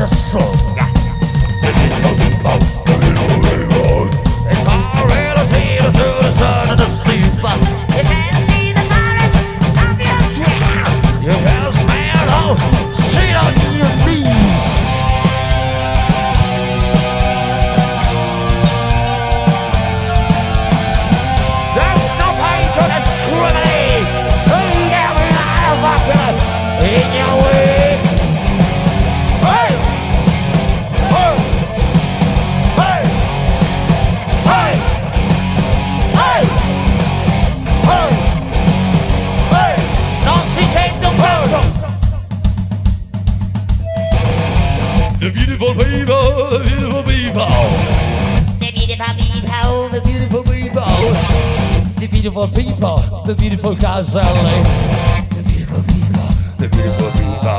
the song. It's all relative to the sun and the sea. You can see the forest of your dreams. You can smell all shit on your knees. There's no time to discriminate. Don't get me out of pocket in your way. Hey! Hey! Hey! Hey! Hey! Hey! Hey! Non si sente un cazzo! The beautiful people, the beautiful people. The beautiful people, the beautiful people. The beautiful people, the beautiful Caselli. The beautiful people, the beautiful people.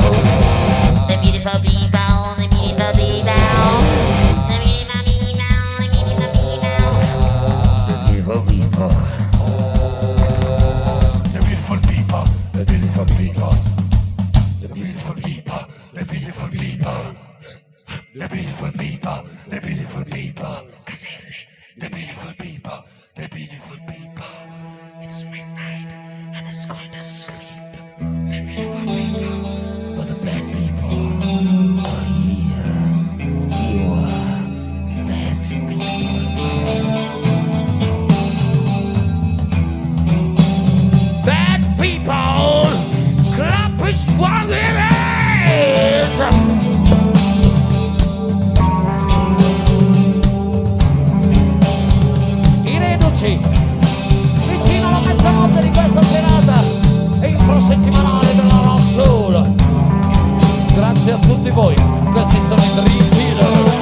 The beautiful people, the beautiful people. The beautiful people, the beautiful people. The beautiful people, the beautiful people. The beautiful people, the beautiful people. The beautiful people, the beautiful people. Caselli, the beautiful people, the beautiful people. It's midnight and it's going to sleep. The beautiful people, but the bad people are here. You are bad people for us. Bad people, clap is one image. I reduci, vicino alla mezzanotte di questa serata infrasettimanale della Rock Soul. Grazie a tutti voi, questi sono i Dream Theater.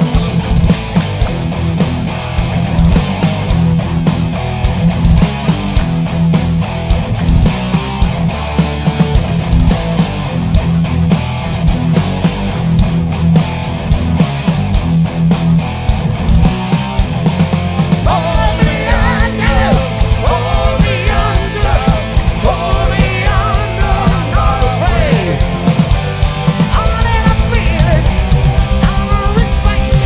Space.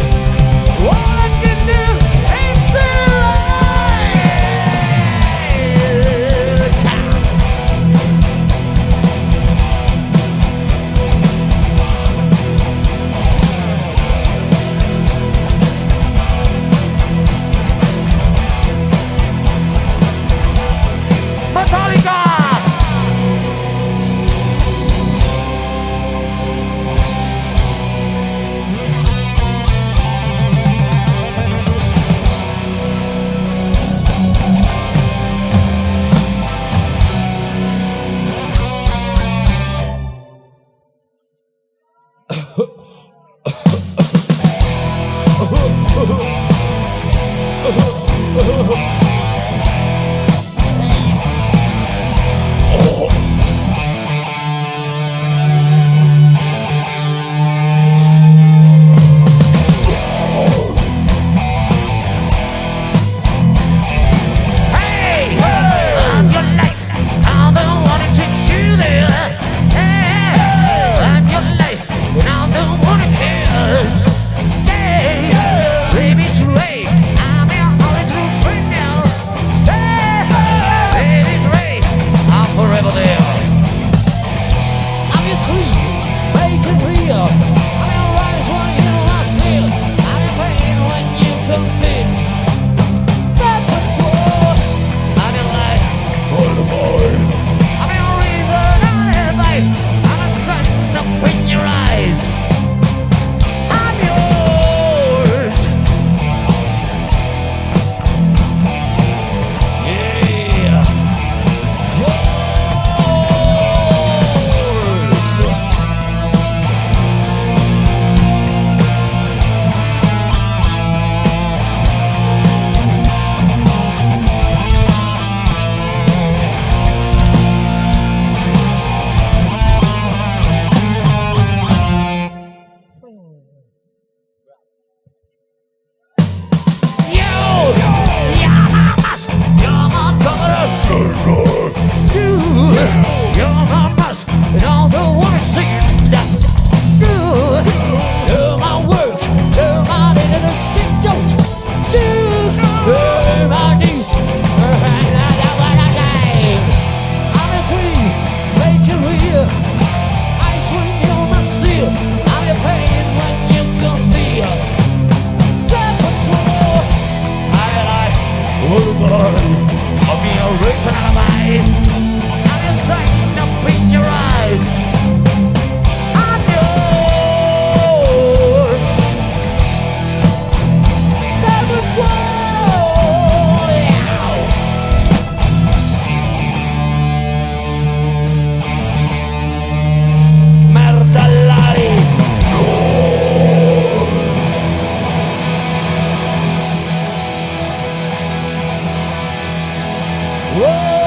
Whoa!